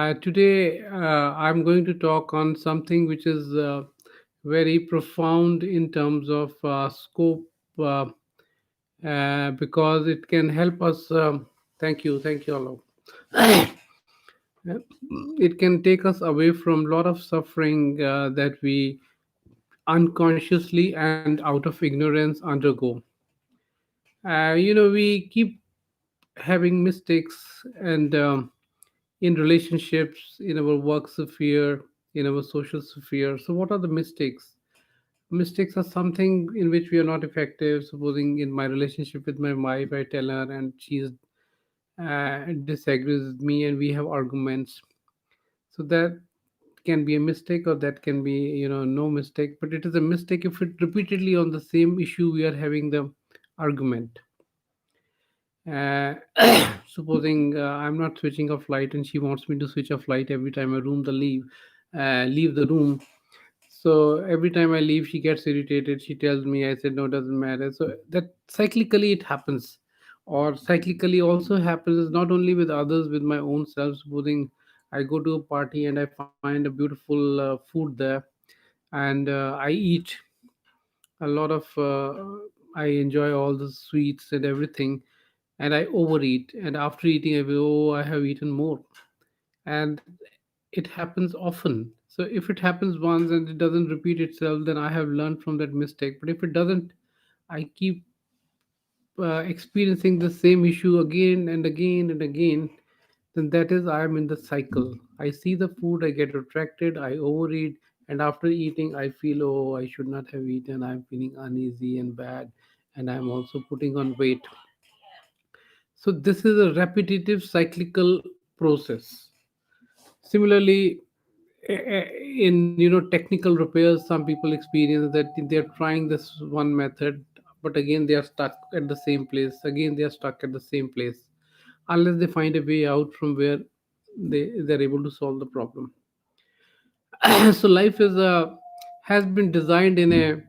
Today, I'm going to talk on something which is very profound in terms of scope uh, because it can help us. Thank you, Allah. It can take us away from a lot of suffering that we unconsciously and out of ignorance undergo. We keep having mistakes and in relationships, in our work sphere, in our social sphere. So, what are the mistakes? Mistakes are something in which we are not effective. Supposing in my relationship with my wife, I tell her and she disagrees with me, and we have arguments. So that can be a mistake, or that can be no mistake. But it is a mistake if it repeatedly on the same issue we are having the argument. uh, Supposing I'm not switching off light and she wants me to switch off light every time I leave the room. So every time I leave, she gets irritated. She tells me, I said, no, doesn't matter. So that cyclically it happens. Or cyclically also happens not only with others, with my own self. Supposing I go to a party and I find a beautiful food there, and I eat a lot of, I enjoy all the sweets and everything, and I overeat. And after eating, I will, oh, I have eaten more. And it happens often. So if it happens once and it doesn't repeat itself, then I have learned from that mistake. But if it doesn't, I keep experiencing the same issue again and again and again, then that is I am in the cycle. I see the food, I get attracted, I overeat, and after eating, I feel, oh, I should not have eaten. I'm feeling uneasy and bad, and I'm also putting on weight. So this is a repetitive cyclical process. Similarly, in technical repairs, some people experience that they're trying this one method, but again they are stuck at the same place. Again they are stuck at the same place unless they find a way out from where they're able to solve the problem. So life is a has been designed in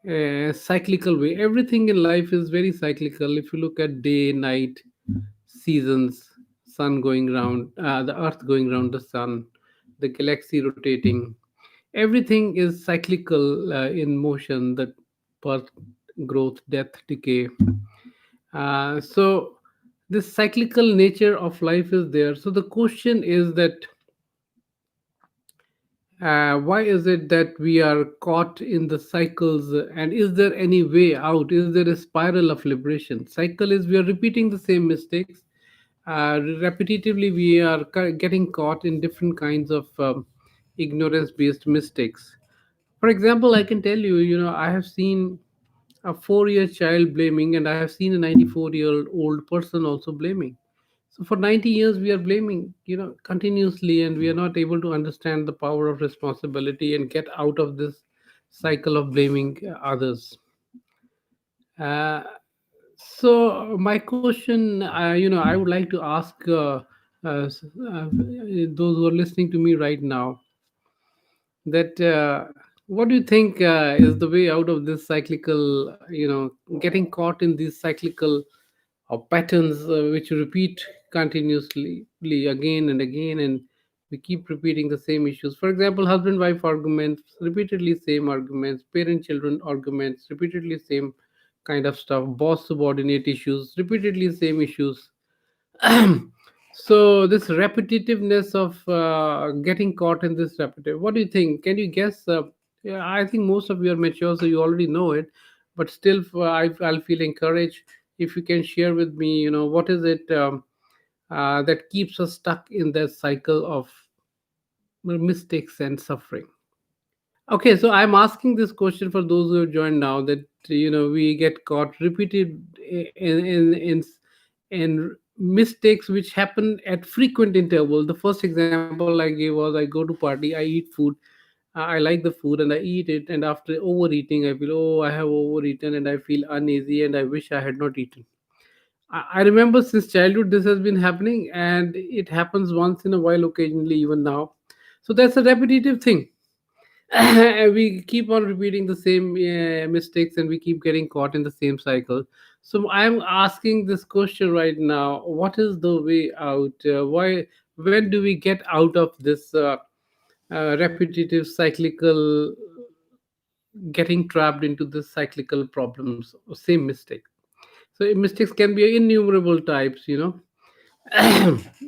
a cyclical way. Everything in life is very cyclical. If you look at day, night, seasons, sun going round, the earth going round the sun, the galaxy rotating, everything is cyclical in motion. That birth, growth, death, decay. So this cyclical nature of life is there. So the question is that why is it that we are caught in the cycles, and is there any way out? Is there a spiral of liberation? Cycle is we are repeating the same mistakes. Repetitively, we are getting caught in different kinds of ignorance based mistakes. For example, I can tell you, I have seen a 4 year child blaming, and I have seen a 94-year-old person also blaming. So for 90 years, we are blaming, continuously, and we are not able to understand the power of responsibility and get out of this cycle of blaming others. Uh, so my question, I would like to ask those who are listening to me right now that what do you think is the way out of this cyclical, getting caught in these cyclical patterns which repeat continuously again and again, and we keep repeating the same issues. For example, husband wife arguments, repeatedly same arguments, parent children arguments, repeatedly same kind of stuff, boss subordinate issues, repeatedly same issues. So this repetitiveness of getting caught in this repetitive, what do you think? Can you guess? Yeah, I think most of you are mature, so you already know it. But still, I'll feel encouraged if you can share with me. What is it that keeps us stuck in that cycle of mistakes and suffering? Okay, so I'm asking this question for those who have joined now, that we get caught repeated in mistakes which happen at frequent interval. The first example I gave was, I go to party, I eat food, I like the food and I eat it, and after overeating, I feel, oh, I have overeaten, and I feel uneasy, and I wish I had not eaten. I remember since childhood this has been happening, and it happens once in a while, occasionally, even now. So that's a repetitive thing. And we keep on repeating the same mistakes, and we keep getting caught in the same cycle. So I'm asking this question right now: what is the way out? Why? when do we get out of this repetitive cyclical, getting trapped into this cyclical problems, same mistake? So mistakes can be innumerable types, you know.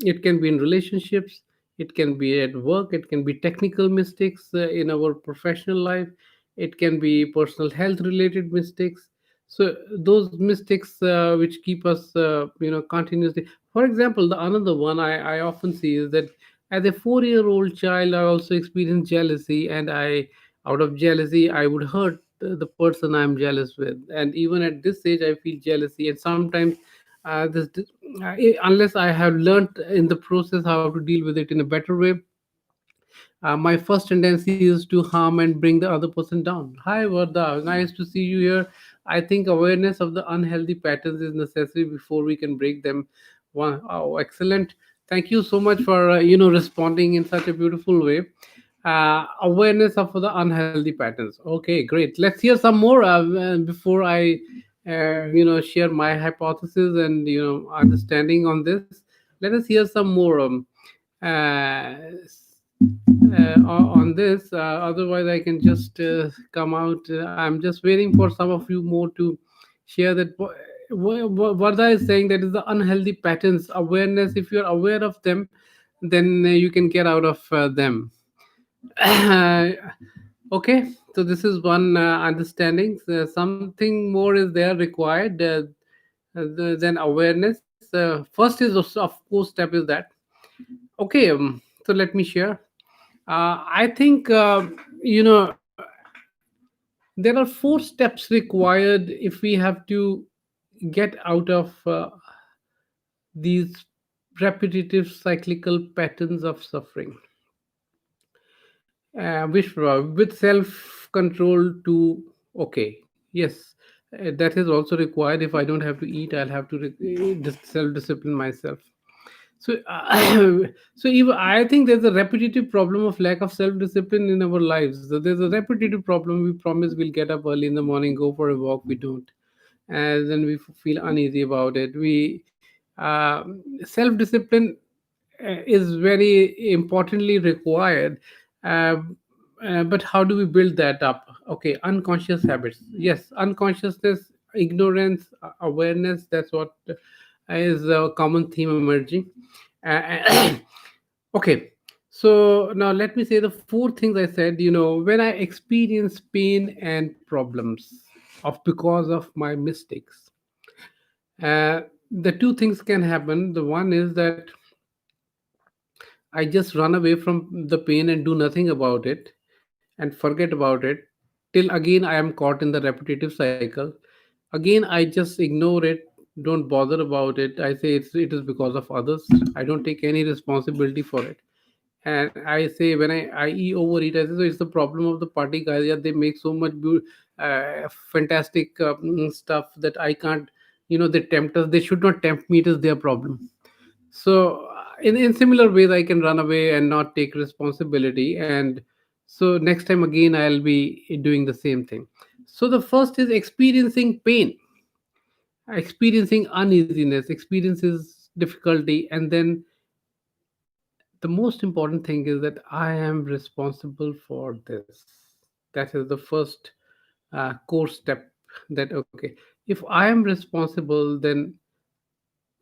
It can be in relationships, it can be at work, it can be technical mistakes in our professional life, it can be personal health related mistakes. So those mistakes which keep us continuously. For example, the another one I often see is that as a 4-year-old child I also experienced jealousy, and I, out of jealousy, I would hurt the person I'm jealous with. And even at this age I feel jealousy, and sometimes unless I have learned in the process how to deal with it in a better way, my first tendency is to harm and bring the other person down. Hi Varda, nice to see you here. I think awareness of the unhealthy patterns is necessary before we can break them. Wow, oh, excellent. Thank you so much for responding in such a beautiful way. Awareness of the unhealthy patterns. Okay, great. Let's hear some more before I share my hypothesis and understanding on this. Let us hear some more uh, on this. Otherwise, I can just come out. I'm just waiting for some of you more to share that. Varda is saying that is the unhealthy patterns awareness. If you're aware of them, then you can get out of them. Okay, so this is one understanding. Something more is there required than awareness. First is, of course, step is that. Okay, so let me share. I think there are 4 steps required if we have to get out of these repetitive cyclical patterns of suffering, which with self control to. Okay, yes, that is also required. If I don't have to eat, I'll have to self discipline myself. So, so even I think there's a repetitive problem of lack of self-discipline in our lives. So there's a repetitive problem. We promise we'll get up early in the morning, go for a walk. We don't, and then we feel uneasy about it. We self-discipline is very importantly required. Uh, but how do we build that up? Okay, unconscious habits. Yes, unconsciousness, ignorance, awareness. That's what is a common theme emerging. Uh, okay, so now let me say the 4 things I said. When I experience pain and problems of because of my mistakes, the 2 things can happen. The one is that I just run away from the pain and do nothing about it and forget about it till again I am caught in the repetitive cycle. Again, I just ignore it, don't bother about it. I say it is because of others. I don't take any responsibility for it. And I say when I eat overeat, I say so it's the problem of the party guys. Yeah, they make so much fantastic stuff that I can't. They tempt us. They should not tempt me. It is their problem. So in similar ways I can run away and not take responsibility, and so next time again I'll be doing the same thing. So the first is experiencing pain, experiencing uneasiness, experiences difficulty, and then the most important thing is that I am responsible for this. That is the first core step. That okay, if I am responsible, then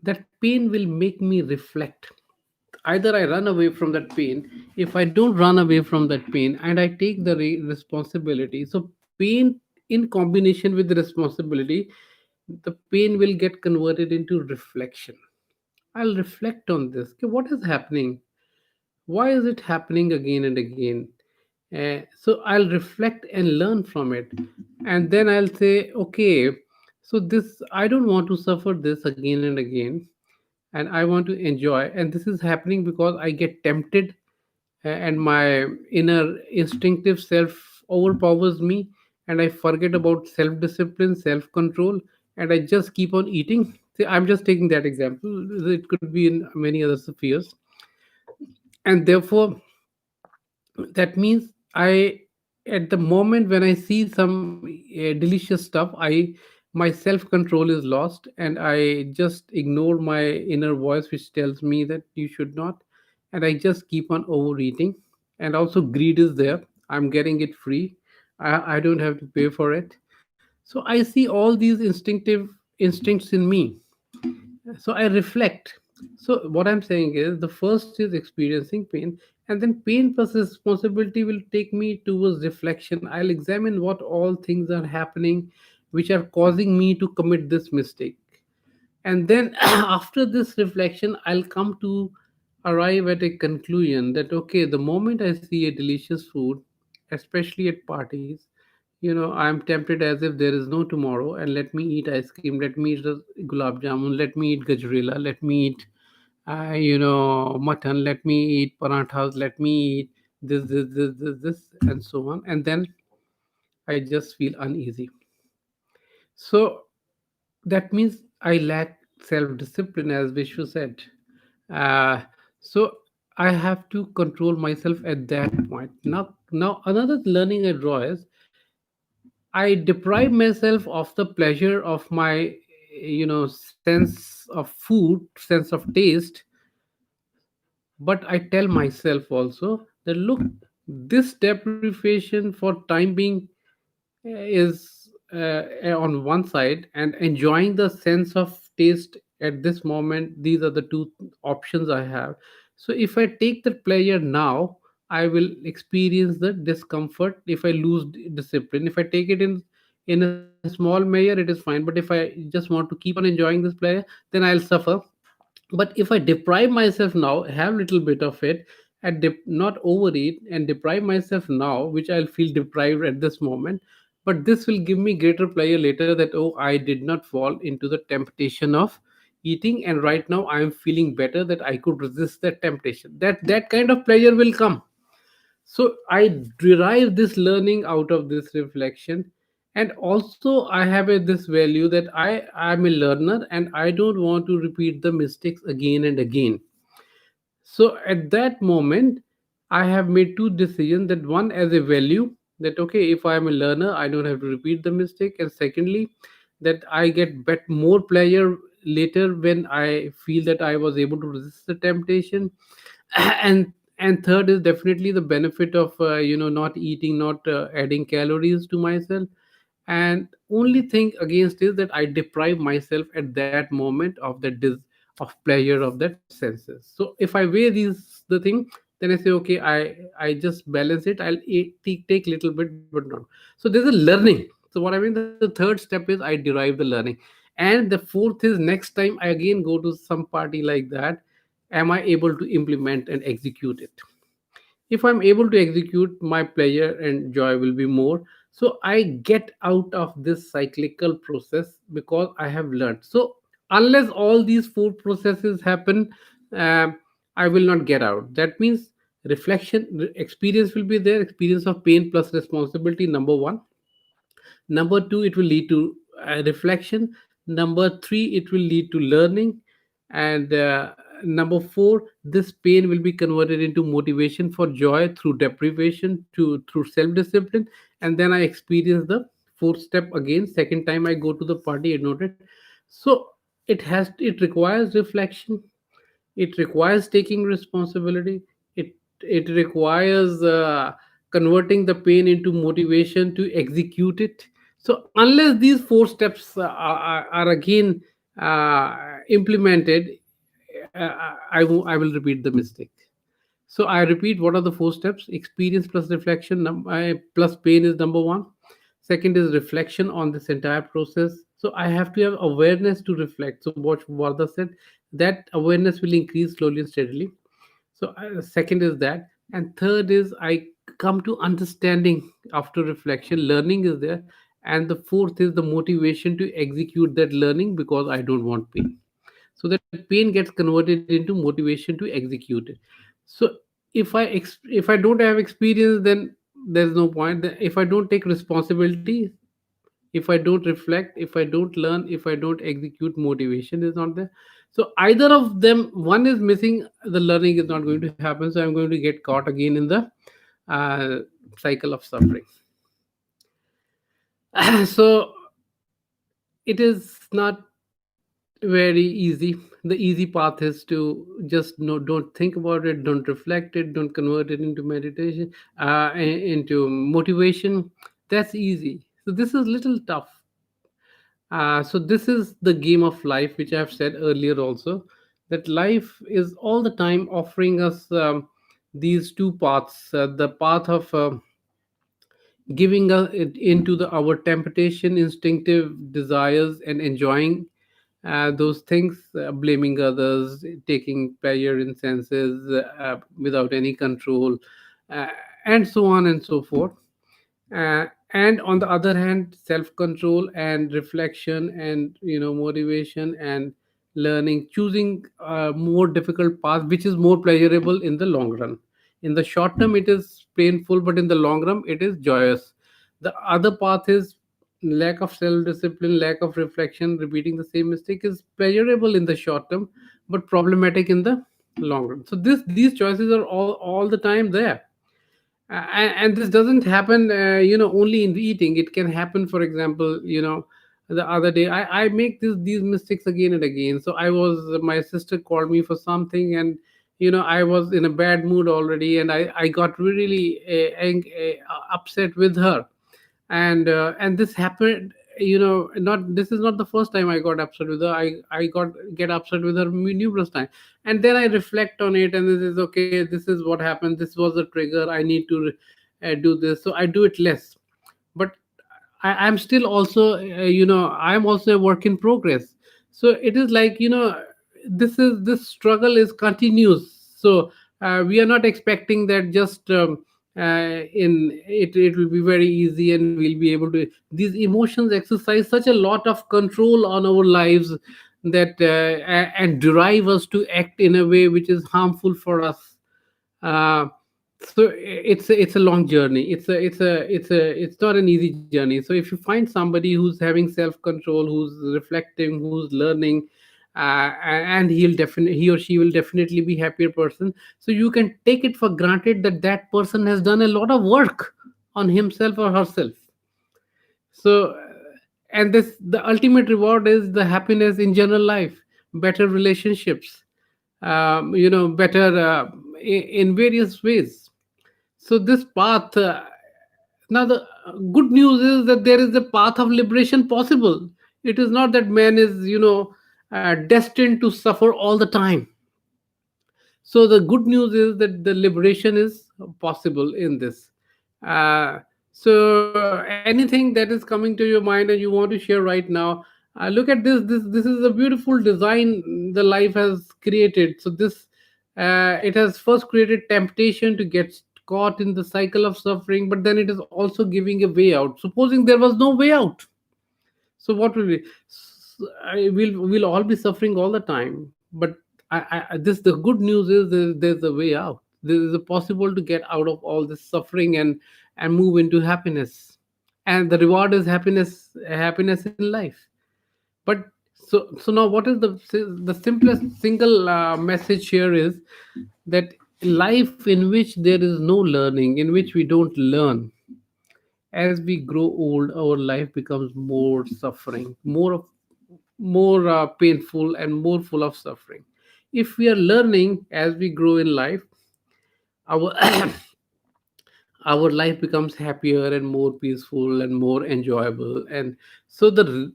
that pain will make me reflect. Either I run away from that pain. If I don't run away from that pain and I take the responsibility, so pain in combination with the responsibility, the pain will get converted into reflection. I'll reflect on this. Okay, what is happening? Why is it happening again and again? So I'll reflect and learn from it, and then I'll say, okay, so this, I don't want to suffer this again and again, and I want to enjoy. And this is happening because I get tempted, and my inner instinctive self overpowers me, and I forget about self discipline, self control, and I just keep on eating. See, I'm just taking that example. It could be in many other spheres, and therefore that means I, at the moment when I see some delicious stuff, I, my self control is lost, and I just ignore my inner voice which tells me that you should not. and I just keep on overeating. And also greed is there. I'm getting it free. I don't have to pay for it. So I see all these instinctive instincts in me. So I reflect. So what I'm saying is the first is experiencing pain, and then pain plus responsibility will take me towards reflection. I'll examine what all things are happening which are causing me to commit this mistake. And then after this reflection, I'll come to arrive at a conclusion that okay, the moment I see a delicious food, especially at parties, I'm tempted as if there is no tomorrow, and let me eat ice cream, let me eat the gulab jamun, let me eat gajrela, let me eat mutton, let me eat parathas, let me eat this, and so on. And then I just feel uneasy. So that means I lack self discipline, as Vishnu said. Uh, so I have to control myself at that point. Now another learning I draw is I deprive myself of the pleasure of my, sense of food, sense of taste, but I tell myself also that look, this deprivation for time being is on one side, and enjoying the sense of taste at this moment, these are the two options I have. So if I take the pleasure now, I will experience the discomfort if I lose discipline. If I take it in a small measure, it is fine, but if I just want to keep on enjoying this pleasure, then I'll suffer. But if I deprive myself now, have little bit of it, and not overeat and deprive myself now, which I'll feel deprived at this moment, but this will give me greater pleasure later, that oh, I did not fall into the temptation of eating, and right now I am feeling better that I could resist that temptation. That kind of pleasure will come. So I derive this learning out of this reflection. And also I have this value that I am a learner, and I don't want to repeat the mistakes again and again. So at that moment, I have made two decisions, that one as a value, that okay, if I am a learner, I don't have to repeat the mistake. And secondly, that I get more pleasure later when I feel that I was able to resist the temptation. And third is definitely the benefit of not eating, not adding calories to myself. And only thing against is that I deprive myself at that moment of of pleasure of that senses. So if I weigh these the thing, then I say okay, I just balance it. I'll take little bit, but not. So there's a learning. So what I mean, the third step is I derive the learning. And the fourth is next time I again go to some party like that, am I able to implement and execute it? If I'm able to execute, my pleasure and joy will be more. So I get out of this cyclical process because I have learned. So unless all these four processes happen, I will not get out. That means experience will be there, experience of pain plus responsibility, number one. Number two, it will lead to reflection. Number three, it will lead to learning. And number four, this pain will be converted into motivation for joy through deprivation, through self-discipline. And then I experience the fourth step again. Second time I go to the party and note it. So it requires reflection, it requires taking responsibility, it requires converting the pain into motivation to execute it. So unless these four steps are again implemented, I will repeat the mistake. So I repeat, what are the four steps? Experience plus reflection, plus pain is number one. Second is reflection on this entire process. So I have to have awareness to reflect. So what Vardha said, that awareness will increase slowly and steadily. So second is that, and third is I come to understanding after reflection. Learning is there, and the fourth is the motivation to execute that learning because I don't want pain. So that pain gets converted into motivation to execute it. So if I don't have experience, then there's no point. If I don't take responsibility, if I don't reflect, if I don't learn, if I don't execute, motivation is not there. So either of them, one is missing, the learning is not going to happen. So I'm going to get caught again in the uh, cycle of suffering. So it is not very easy. The easy path is to just no, don't think about it, don't reflect it, don't convert it into meditation, into motivation. That's easy. So this is little tough. So this is the game of life, which I have said earlier also, that life is all the time offering us these two paths: the path of giving us it into the our temptation, instinctive desires, and enjoying those things, blaming others, taking pleasure in senses without any control, uh, and so on and so forth. And on the other hand, self control and reflection and motivation and learning, choosing a more difficult path which is more pleasurable in the long run. In the short term it is painful, but in the long run it is joyous. The other path is lack of self discipline, lack of reflection, repeating the same mistake is pleasurable in the short term but problematic in the long run. So these choices are all the time there. And this doesn't happen only in eating. It can happen, for example, the other day I make these mistakes again and again. So my sister called me for something, and I was in a bad mood already, and I got really upset with her. And this happened, not this is not the first time I got upset with her. I got get upset with her numerous times, and then I reflect on it, and this is okay, this is what happened, this was a trigger, I need to do this, so I do it less. But I'm still also I'm also a work in progress. So it is like, this struggle is continuous. So we are not expecting that just in it will be very easy and we'll be able to. These emotions exercise such a lot of control on our lives, that and drive us to act in a way which is harmful for us. uh, so it's a long journey. It's not an easy journey. So if you find somebody who's having self control, who's reflecting, who's learning, and he or she will definitely be happier person. So you can take it for granted that that person has done a lot of work on himself or herself. So and this the ultimate reward is the happiness in general life, better relationships, better in various ways. So this path, now the good news is that there is a path of liberation possible. It is not that man is destined to suffer all the time. So the good news is that the liberation is possible in this. So anything that is coming to your mind and you want to share right now, look at this. This is a beautiful design the life has created. So this it has first created temptation to get caught in the cycle of suffering, but then it is also giving a way out. Supposing there was no way out, so what will be? We'll all be suffering all the time. But this the good news is there's a way out. There is a possible to get out of all this suffering and move into happiness. And the reward is happiness in life. But so now what is the simplest single message here is that life in which there is no learning, in which we don't learn, as we grow old, our life becomes more suffering, more painful, and more full of suffering. If we are learning as we grow in life, our our life becomes happier and more peaceful and more enjoyable. And so the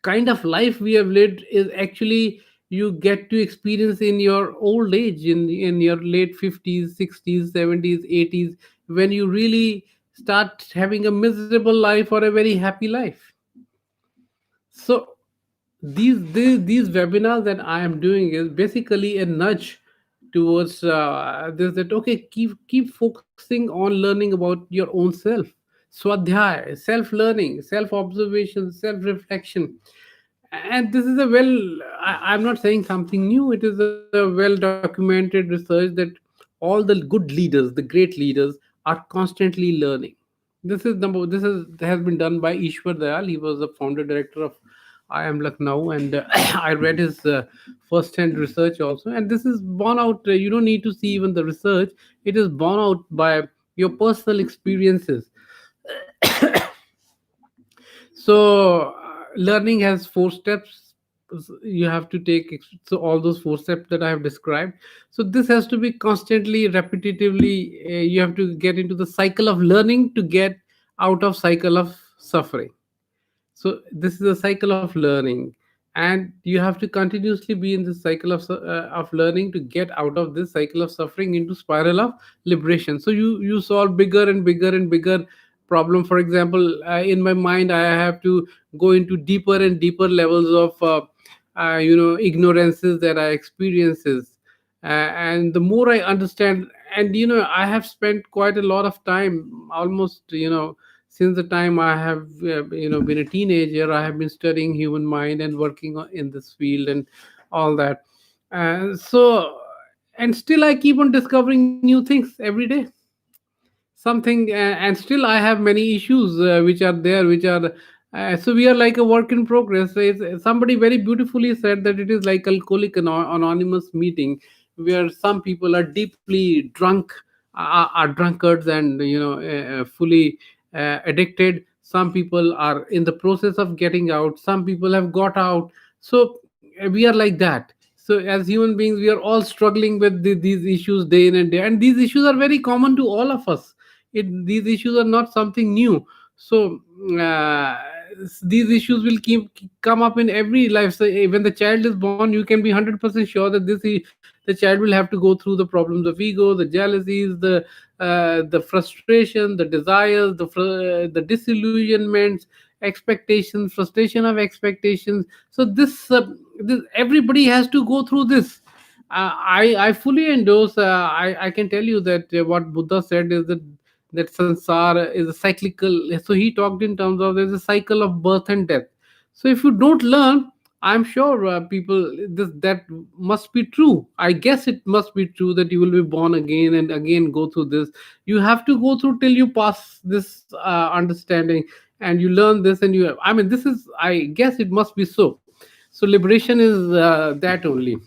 kind of life we have lived is actually you get to experience in your old age, in your late 50s, 60s, 70s, 80s, when you really start having a miserable life or a very happy life. So these webinars that I am doing is basically a nudge towards this, that okay, keep focusing on learning about your own self. Swadhyay, self learning, self observation, self reflection. And this is a I'm not saying something new. It is a well documented research that all the good leaders, the great leaders, are constantly learning. This is has been done by Ishwar Dayal. He was the founder director of I am Lucknow, and I read his first-hand research also. And this is borne out. You don't need to see even the research; it is borne out by your personal experiences. So learning has four steps. you have to take so all those four steps that I have described. So this has to be constantly, repetitively, you have to get into the cycle of learning to get out of cycle of suffering. So this is a cycle of learning, and you have to continuously be in this cycle of learning to get out of this cycle of suffering into spiral of liberation. So you solve bigger and bigger and bigger problem. For example, in my mind I have to go into deeper and deeper levels of ignorances that I experiences. And the more I understand, and I have spent quite a lot of time, almost, since the time I have been a teenager. I have been studying human mind and working in this field and all that. So, and still I keep on discovering new things every day. Something, and still I have many issues which are there, which are so we are like a work in progress. Somebody very beautifully said that it is like alcoholic anonymous meeting, where some people are deeply drunk, are drunkards, and fully addicted. Some people are in the process of getting out, some people have got out. So we are like that. So as human beings we are all struggling with these issues day in and day, and these issues are very common to all of us. These issues are not something new. So uh, these issues will come up in every life. So when the child is born, you can be 100% sure that the child will have to go through the problems of ego, the jealousies, the frustration, the desires, the disillusionments, expectations, frustration of expectations. So this everybody has to go through this. I fully endorse. I can tell you that what Buddha said is that sansara is a cyclical. So he talked in terms of there's a cycle of birth and death. So if you don't learn, I'm sure people, that must be true. I guess it must be true that you will be born again and again go through this. You have to go through till you pass this understanding, and you learn this, and you. I mean, this is. I guess it must be so. So liberation is that only.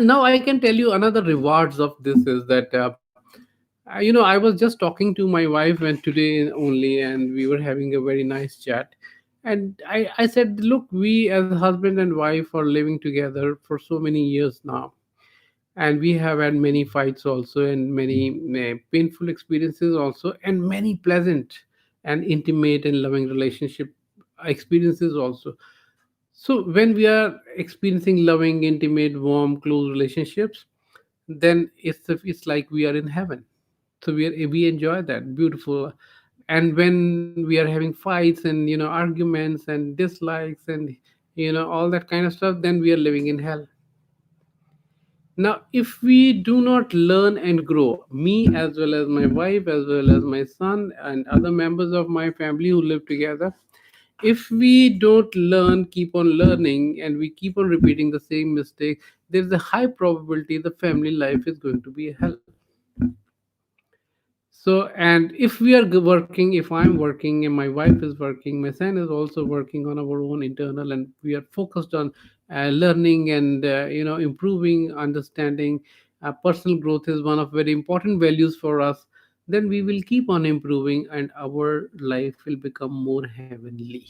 Now I can tell you another rewards of this is that I was just talking to my wife and today only, and we were having a very nice chat. And I said, look, we as husband and wife are living together for so many years now, and we have had many fights also, and many painful experiences also, and many pleasant and intimate and loving relationship experiences also. So when we are experiencing loving, intimate, warm, close relationships, then it's like we are in heaven. So we enjoy that beautiful. And when we are having fights and arguments and dislikes and all that kind of stuff, then we are living in hell. Now if we do not learn and grow, me as well as my wife as well as my son and other members of my family who live together, if we don't learn, keep on learning, and we keep on repeating the same mistake, there's a high probability the family life is going to be a hell. So, and if we are working, if I'm working and my wife is working, my son is also working on our own internal, and we are focused on learning and improving, understanding. Personal growth is one of very important values for us. Then we will keep on improving, and our life will become more heavenly.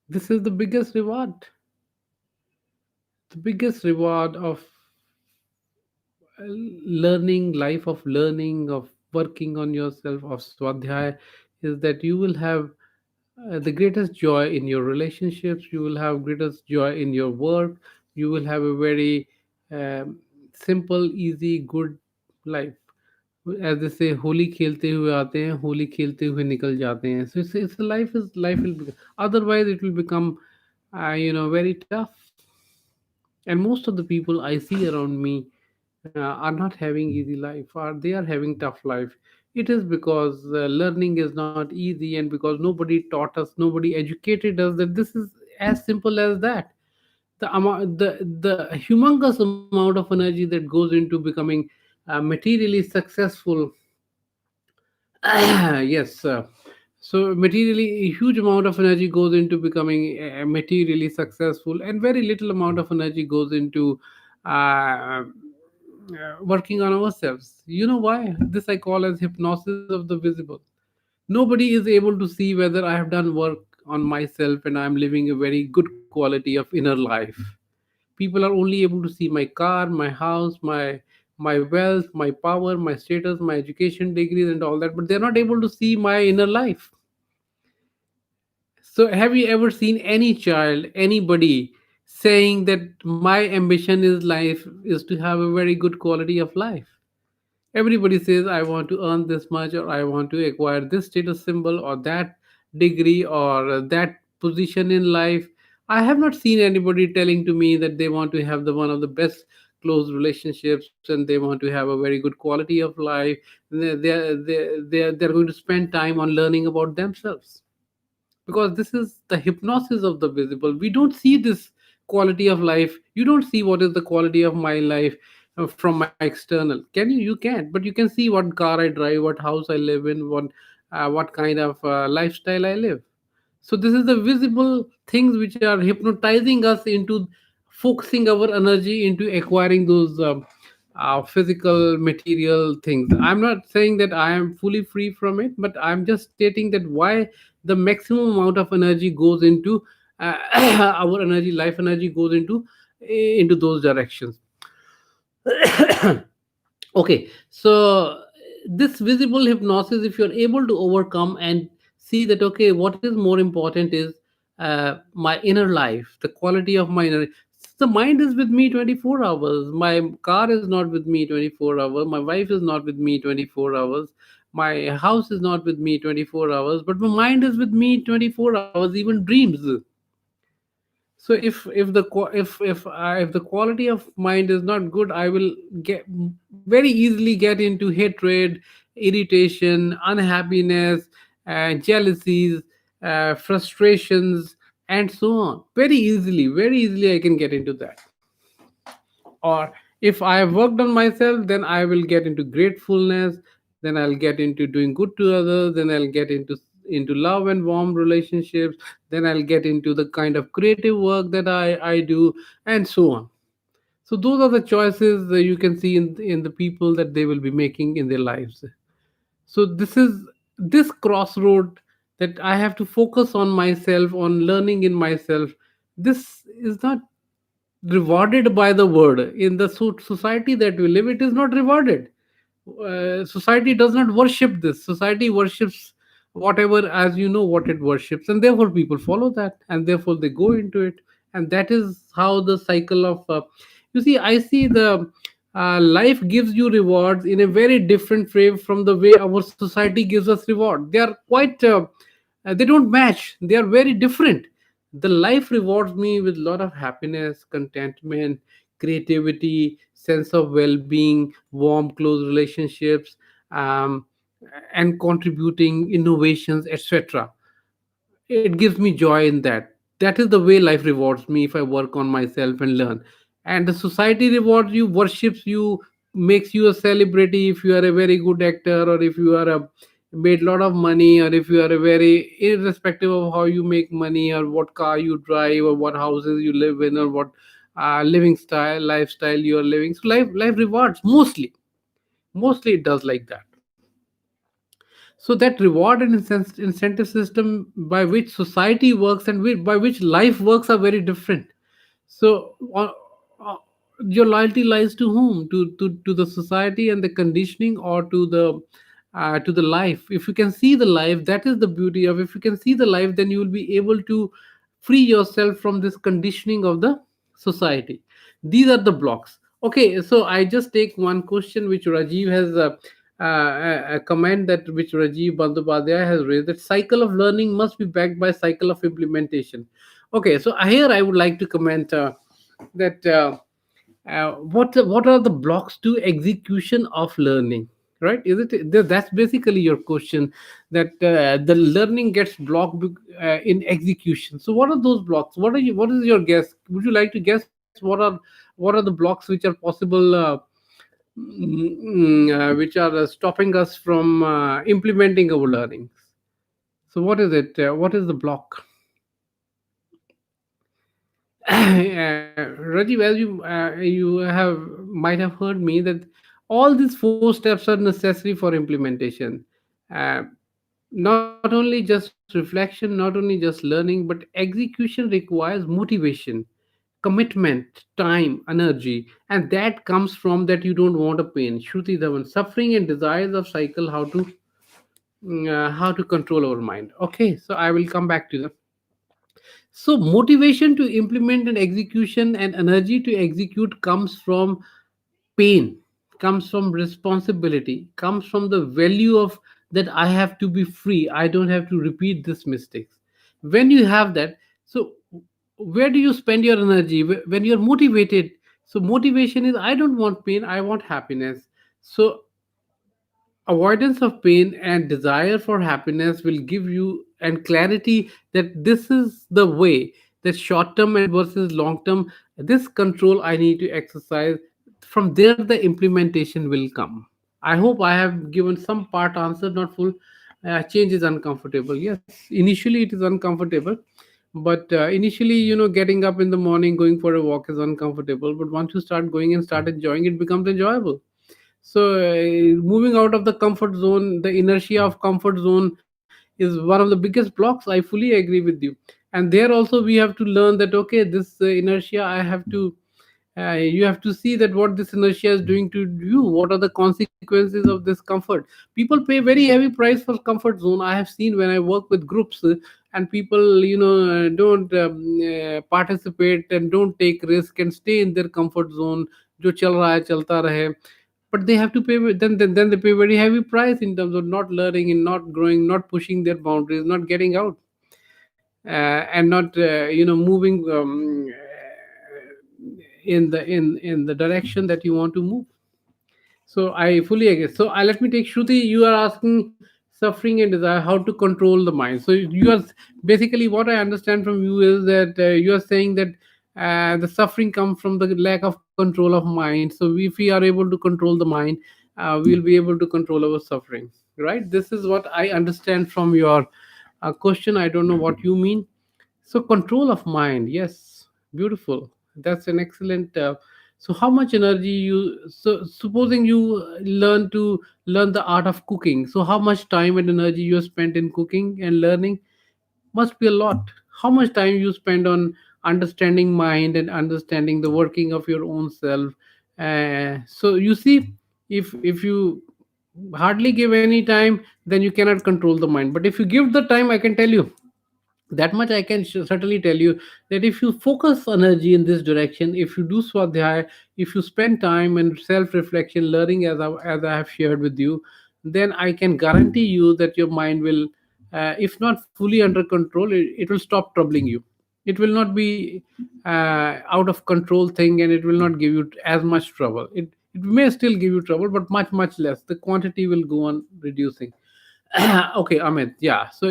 This is the biggest reward. The biggest reward of learning, life of learning, of working on yourself, of swadhyay, is that you will have the greatest joy in your relationships, you will have greatest joy in your work, you will have a very simple, easy, good life. As they say, Holi खेलते हुए आते हैं, होली खेलते हुए निकल जाते हैं. So it's life will be, otherwise it will become very tough. And most of the people I see around me are not having easy life, or they are having tough life. It is because learning is not easy, and because nobody taught us, nobody educated us that this is as simple as that. The humongous amount of energy that goes into becoming materially successful. Yes. So materially, a huge amount of energy goes into becoming materially successful, and very little amount of energy goes into working on ourselves. You know why? This I call as hypnosis of the visible. Nobody is able to see whether I have done work on myself and I'm living a very good quality of inner life. People are only able to see my car, my house, my wealth, my power, my status, my education degrees and all that, but they're not able to see my inner life. So have you ever seen any child, anybody saying that my ambition is life is to have a very good quality of life? Everybody says, I want to earn this much, or I want to acquire this status symbol, or that degree, or that position in life. I have not seen anybody telling to me that they want to have the one of the best close relationships and they want to have a very good quality of life. They're going to spend time on learning about themselves, because this is the hypnosis of the visible. We don't see this quality of life. You don't see what is the quality of my life from my external. Can you? You can't, but you can see what car I drive, what house I live in, what kind of lifestyle I live. So this is the visible things which are hypnotizing us into focusing our energy into acquiring those physical material things. I'm not saying that I am fully free from it, but I'm just stating that why the maximum amount of energy goes into our energy, life energy goes into those directions. Okay, so this visible hypnosis, if you're able to overcome and see that, okay, what is more important is my inner life, the quality of my inner. The mind is with me 24 hours. My car is not with me 24 hours. My wife is not with me 24 hours. My house is not with me 24 hours, but my mind is with me 24 hours, even dreams. So if the quality of mind is not good, I will get very easily get into hatred, irritation, unhappiness, jealousies, frustrations, and so on. Very easily I can get into that. Or if I have worked on myself, then I will get into gratefulness, then I'll get into doing good to others, then I'll get into love and warm relationships, then I'll get into the kind of creative work that I do, and so on. So those are the choices that you can see in the people that they will be making in their lives. So this is this crossroad that I have to focus on myself, on learning in myself. This is not rewarded by the word. In the society that we live, it is not rewarded. Society does not worship this. Society worships whatever, as you know, what it worships, and therefore people follow that, and therefore they go into it. And that is how the cycle of you see, I see the life gives you rewards in a very different way from the way our society gives us reward. They are quite they don't match. They are very different. The life rewards me with a lot of happiness, contentment, creativity, sense of well-being, warm close relationships, um, and contributing innovations, etc. It gives me joy in that. That is the way life rewards me if I work on myself and learn. And the society rewards you, worships you, makes you a celebrity if you are a very good actor, or if you are a made lot of money, or if you are a very, irrespective of how you make money, or what car you drive, or what houses you live in, or what living style lifestyle you are living. So life rewards mostly it does like that. So that reward and incentive system by which society works and by which life works are very different. So uh, your loyalty lies to whom? To the society and the conditioning, or to the life? If you can see the life, that is the beauty of. If you can see the life, then you will be able to free yourself from this conditioning of the society. These are the blocks. Okay, so I just take one question which Rajiv has a comment that which Rajiv Bandyopadhyay has raised, that cycle of learning must be backed by cycle of implementation. Okay, so here I would like to comment that what are the blocks to execution of learning, right? Is it that's basically your question, that the learning gets blocked in execution. So what are those blocks? What is your guess? Would you like to guess what are the blocks which are possible, which are stopping us from implementing our learnings? So what is it? What is the block? Rajiv, as you have might have heard me that all these four steps are necessary for implementation. Uh, Not only just reflection, not only just learning, but execution requires motivation, commitment, time, energy, and that comes from that you don't want a pain. Shruti Dhawan, suffering and desires of cycle, how to control our mind. Okay, so I will come back to that. So motivation to implement and execution and energy to execute comes from pain, comes from responsibility, comes from the value of that I have to be free, I don't have to repeat this mistakes. When you have that, so where do you spend your energy? When you're motivated, so motivation is I don't want pain, I want happiness. So avoidance of pain and desire for happiness will give you and clarity that this is the way, that short term and versus long term, this control I need to exercise. From there the implementation will come. I hope I have given some part answer, not full. Change is uncomfortable, yes, initially it is uncomfortable, but initially, getting up in the morning, going for a walk is uncomfortable, but once you start going and start enjoying, it becomes enjoyable. So moving out of the comfort zone, the inertia of comfort zone is one of the biggest blocks. I fully agree with you. And there also we have to learn that okay, this inertia I have to you have to see that what this inertia is doing to you, what are the consequences of this comfort. People pay very heavy price for comfort zone. I have seen when I work with groups, and people don't participate and don't take risk and stay in their comfort zone. Jo chal raha hai chalta rahe, but they have to pay, then they pay very heavy price in terms of not learning and not growing, not pushing their boundaries, not getting out, and not moving in the direction that you want to move. So I fully agree. So let me take Shruti. You are asking suffering and desire, how to control the mind. So you are basically, what I understand from you is that you are saying that the suffering comes from the lack of control of mind. So if we are able to control the mind, we'll be able to control our suffering. Right? This is what I understand from your question. I don't know what you mean. So control of mind, yes, beautiful. That's an excellent. So how much energy you? So supposing you learn the art of cooking. So how much time and energy you spent in cooking and learning? Must be a lot. How much time you spend on understanding mind and understanding the working of your own self? So you see, if you hardly give any time, then you cannot control the mind. But if you give the time, I can tell you that much I can certainly tell you that if you focus energy in this direction, if you do swadhyay, if you spend time and self reflection learning, as I have shared with you, then I can guarantee you that your mind will, if not fully under control, it will stop troubling you. It will not be out of control thing, and it will not give you as much trouble. It may still give you trouble, but much less. The quantity will go on reducing. Okay, Amit. Yeah. So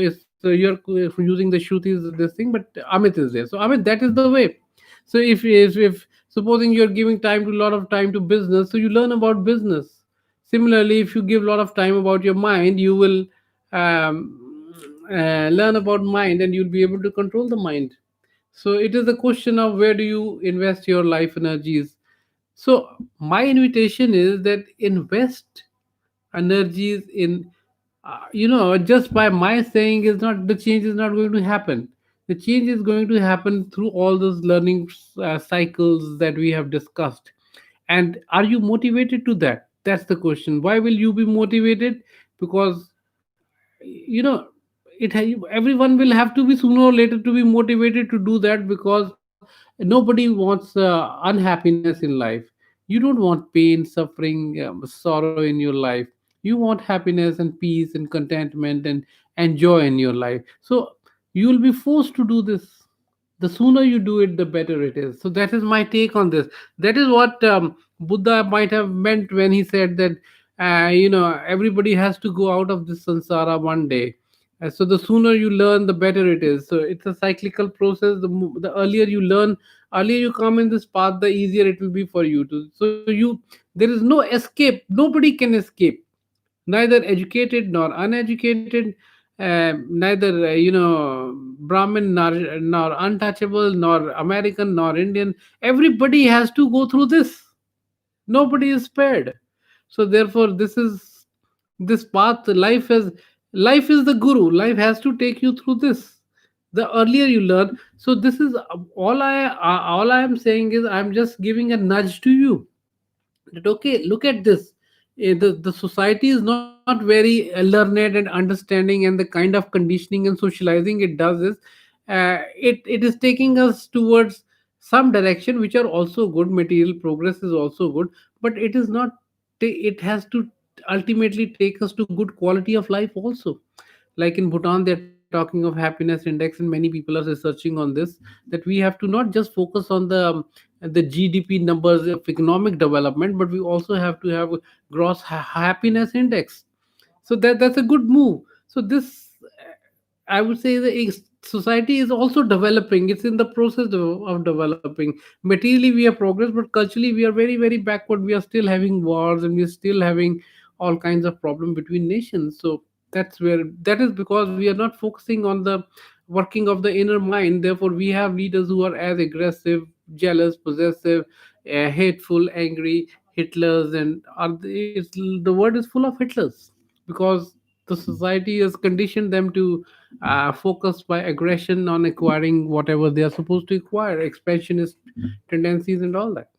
you're using the shoot is this thing, but Amit is there. So Amit, that is the way. So if supposing you're giving time to a lot of time to business, so you learn about business. Similarly, if you give a lot of time about your mind, you will learn about mind, and you'll be able to control the mind. So it is a question of where do you invest your life energies. So my invitation is that invest energies in just by my saying is not, the change is not going to happen. The change is going to happen through all those learning cycles that we have discussed. And are you motivated to that? That's the question. Why will you be motivated? Because everyone will have to be sooner or later to be motivated to do that, because nobody wants unhappiness in life. You don't want pain, suffering, sorrow in your life. You want happiness and peace and contentment and joy in your life. So you will be forced to do this. The sooner you do it, the better it is. So that is my take on this. That is what Buddha might have meant when he said that everybody has to go out of this sansara one day. So the sooner you learn, the better it is. So it's a cyclical process. The earlier you learn, earlier you come in this path, the easier it will be for you to. So there is no escape. Nobody can escape, neither educated nor uneducated, neither Brahmin nor untouchable, nor American nor Indian. Everybody has to go through this. Nobody is spared. So therefore, this path life has Life is the guru. Life has to take you through this. The earlier you learn, so this is all I am saying is I'm just giving a nudge to you that okay, look at this. The society is not very learned and understanding, and the kind of conditioning and socializing it does is it is taking us towards some direction which are also good. Material progress is also good, but it is not it has to ultimately take us to good quality of life also. Like in Bhutan, they're talking of happiness index, and many people are researching on this, that we have to not just focus on the GDP numbers of economic development, but we also have to have gross happiness index. So that's a good move. So this, I would say, society is also developing. It's in the process of developing. Materially, we have progress, but culturally, we are very, very backward. We are still having wars, and we're still having all kinds of problem between nations. So that is because we are not focusing on the working of the inner mind. Therefore, we have leaders who are as aggressive, jealous, possessive, hateful, angry, Hitlers, and the word is full of Hitlers because the society has conditioned them to focus by aggression on acquiring whatever they are supposed to acquire, expansionist tendencies and all that.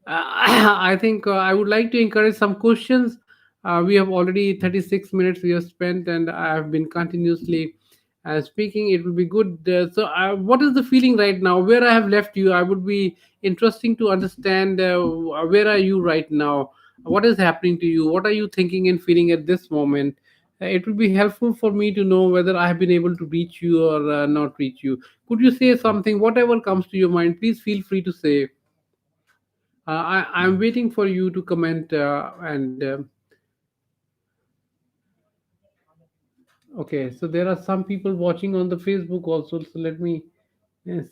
I think I would like to encourage some questions. We have already 36 minutes we have spent, and I have been continuously speaking. It will be good. What is the feeling right now? Where I have left you, I would be interesting to understand where are you right now? What is happening to you? What are you thinking and feeling at this moment? It will be helpful for me to know whether I have been able to reach you or not reach you. Could you say something? Whatever comes to your mind, please feel free to say. I'm waiting for you to comment. And Okay, so there are some people watching on the Facebook also. So let me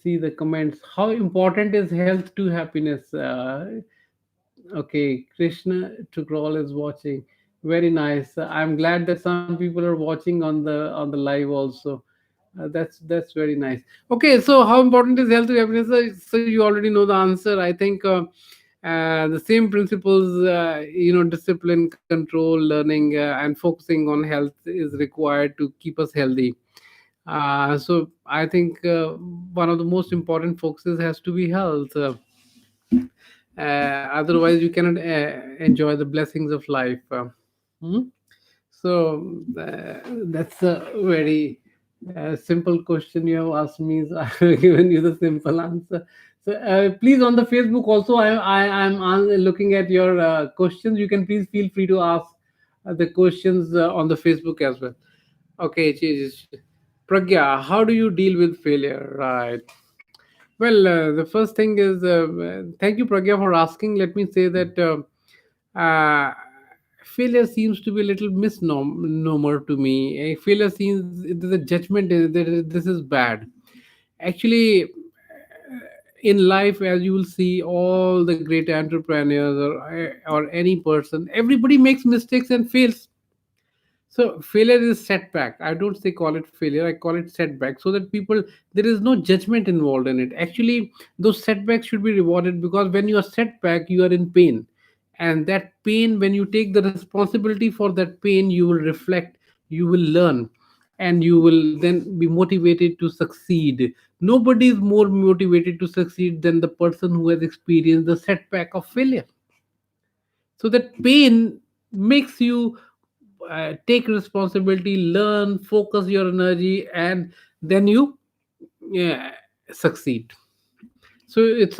see the comments. How important is health to happiness? Okay, Krishna Tukrol is watching. Very nice. I'm glad that some people are watching on the live also. That's very nice. Okay, so how important is health to happiness? So you already know the answer. I think the same principles, discipline, control, learning, and focusing on health is required to keep us healthy. So I think one of the most important focuses has to be health. Otherwise, you cannot enjoy the blessings of life. Hmm? So that's a very simple question you have asked me. So I've given you the simple answer. So please, on the Facebook also, I'm looking at your questions. You can please feel free to ask the questions on the Facebook as well. Okay, Jesus. Pragya, how do you deal with failure? Right. Well, the first thing is thank you, Pragya, for asking. Let me say that failure seems to be a little misnomer to me. Failure seems there's a judgment that this is bad. Actually, in life, as you will see, all the great entrepreneurs or any person, everybody makes mistakes and fails. So failure is setback. I don't say call it failure. I call it setback, so that people, there is no judgment involved in it. Actually, those setbacks should be rewarded because when you are setback, you are in pain, and that pain, when you take the responsibility for that pain, you will reflect, you will learn, and you will then be motivated to succeed. Nobody is more motivated to succeed than the person who has experienced the setback of failure. So that pain makes you take responsibility, learn, focus your energy, and then you yeah, succeed. So it's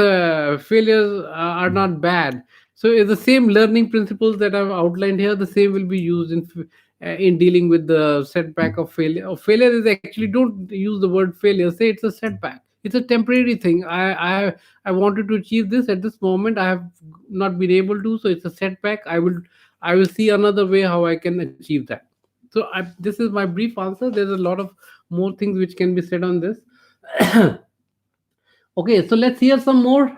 failures are not bad. So it's the same learning principles that I've outlined here, the same will be used in dealing with the setback of failure. Failure is actually, don't use the word failure, say it's a setback. It's a temporary thing. I wanted to achieve this at this moment, I have not been able to, so it's a setback. I will see another way how I can achieve that. So this is my brief answer. There's a lot of more things which can be said on this. Okay, so let's hear some more.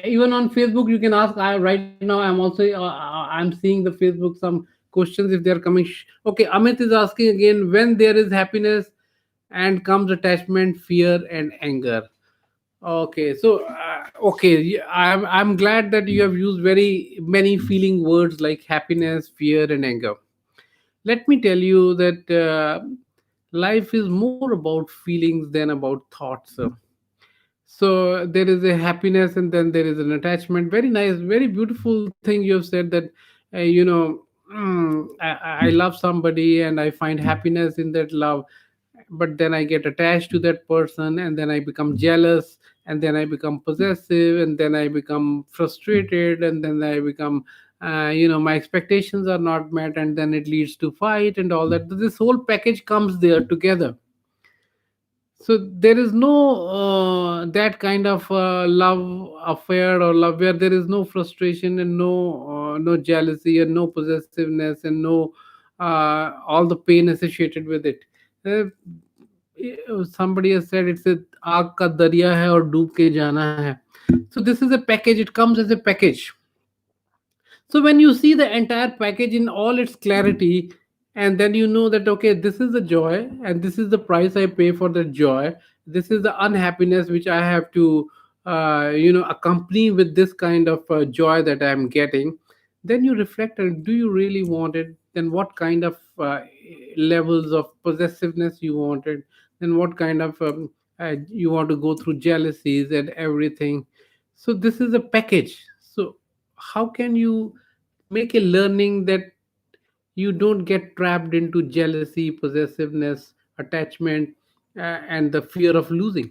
Even on Facebook, you can ask. Right now, I'm seeing the Facebook some questions if they are coming. Okay, Amit is asking again, when there is happiness and comes attachment, fear, and anger. Okay, so okay, I'm glad that you have used very many feeling words like happiness, fear, and anger. Let me tell you that life is more about feelings than about thoughts. So there is a happiness and then there is an attachment. Very nice, very beautiful thing you have said, that I love somebody and I find happiness in that love, but then I get attached to that person and then I become jealous, and then I become possessive, and then I become frustrated, and then I become my expectations are not met, and then it leads to fight and all that. This whole package comes there together. So there is no that kind of love affair or love where there is no frustration and no jealousy and no possessiveness and no all the pain associated with it. Somebody has said it's a आग का दरिया है और डूब के जाना है. So this is a package, it comes as a package. So when you see the entire package in all its clarity, and then you know that okay, this is the joy, and this is the price I pay for the joy. This is the unhappiness which I have to, accompany with this kind of joy that I am getting. Then you reflect on, do you really want it? Then what kind of levels of possessiveness you wanted? Then what kind of you want to go through jealousies and everything. So this is a package. So how can you make a learning that you don't get trapped into jealousy, possessiveness, attachment, and the fear of losing?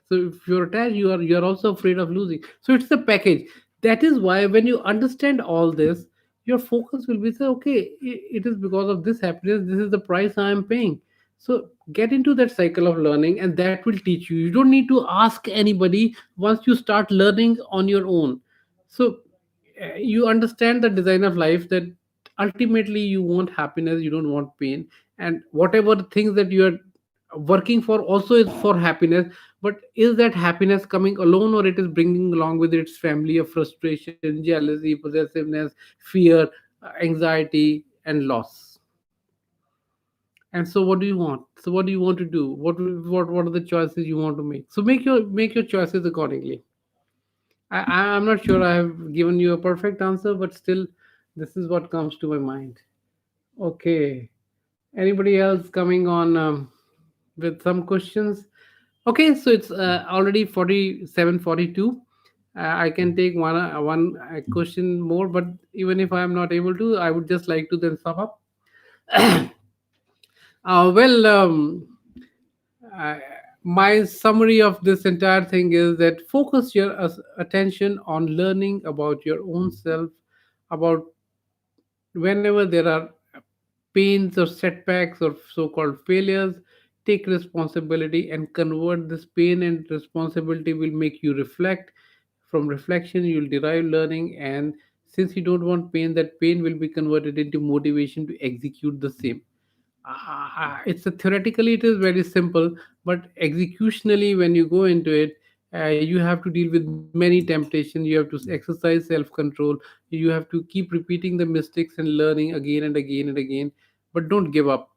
So if you're attached, you're also afraid of losing. So it's a package. That is why when you understand all this, your focus will be say, okay, it is because of this happiness, this is the price I am paying. So get into that cycle of learning, and that will teach you. You don't need to ask anybody once you start learning on your own. So you understand the design of life, that ultimately you want happiness, you don't want pain, and whatever things that you are working for also is for happiness. But is that happiness coming alone, or it is bringing along with its family of frustration, jealousy, possessiveness, fear, anxiety, and loss? And so what do you want? So what do you want to do? What are the choices you want to make? So make your choices accordingly. I'm not sure I have given you a perfect answer, but still, this is what comes to my mind. Okay. Anybody else coming on with some questions? Okay, so it's already 47:42. I can take one question more, but even if I am not able to, I would just like to then sum up. Well, uh, my summary of this entire thing is that focus your attention on learning about your own self, about whenever there are pains or setbacks or so-called failures, take responsibility and convert this pain, and responsibility will make you reflect. From reflection you'll derive learning, and since you don't want pain, that pain will be converted into motivation to execute the same. It's a theoretically it is very simple, but executionally when you go into it, you have to deal with many temptations. You have to exercise self control. You have to keep repeating the mistakes and learning again and again and again, but don't give up.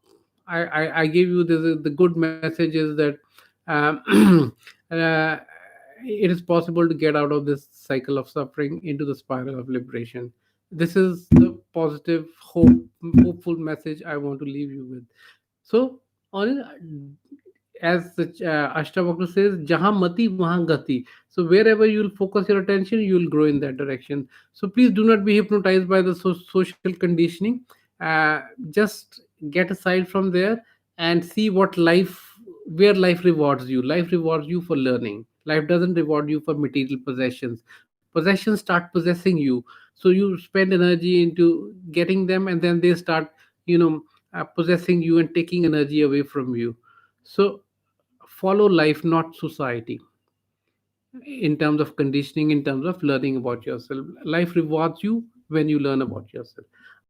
I gave you the good message is that um, uh, it is possible to get out of this cycle of suffering into the spiral of liberation. This is the positive hopeful message I want to leave you with. So, on as the Ashtavakra says, "Jahan mati, wahan gati." So, wherever you'll focus your attention, you'll grow in that direction. So, please do not be hypnotized by the social conditioning. Just get aside from there and see where life rewards you. Life rewards you for learning. Life doesn't reward you for material possessions. Possessions start possessing you. So, you spend energy into getting them, and then they start, you know, possessing you and taking energy away from you. So follow life, not society, in terms of conditioning, in terms of learning about yourself. Life rewards you when you learn about yourself.